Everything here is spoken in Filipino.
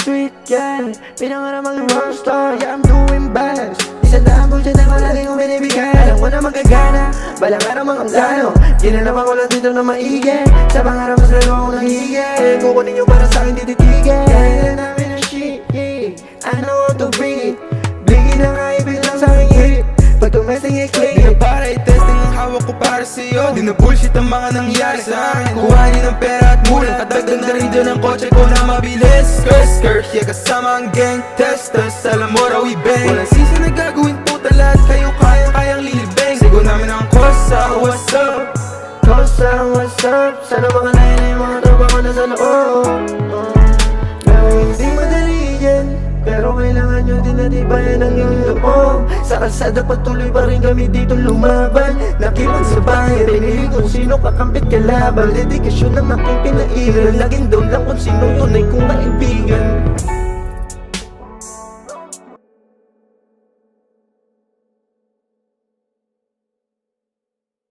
sweet, yeah. Pinangarap maging rockstar, yeah, I'm doing best. Isang daan bullshit na ko lagi kong binibigay. Alam ko na magagana, balang araw mga plano. Ginanapan ko lang dito na maigi. Sa pangarap mas lalo ako nahihigit. Kukunin nyo para sa'kin tititigil. Kaya namin ang shit, yeah. I know how to breathe. Bigay na nga ibig lang sa'king hit. Pag tumesting i-click, di na para i-testing ang hawak ko para sa'yo. Di na bullshit ang mga nangyari sa akin. Kuhanin ng pera at mula at dagdag na rin dyan ang kotse ko na mabilis. Skirt, yeah, kasama ang gang testers. Alam mo raw i-bang. Walang sisi na gagawin puta, lahat kayo kayang lilibeng. Sigo namin ang kosa, what's up? Kosa, what's up? Sana makalayan na yung mga tropa ko na sa loob. Hindi madali yan, pero kailangan nyo din natibayan ang iyong loob. Sa kalsada patuloy pa rin kami dito lumaban. Nakipagsabay, pinili kung sino kakampit kalaban. Dedikasyon ng aking pinairan, laging down lang kung sino tunay kong kaibigan.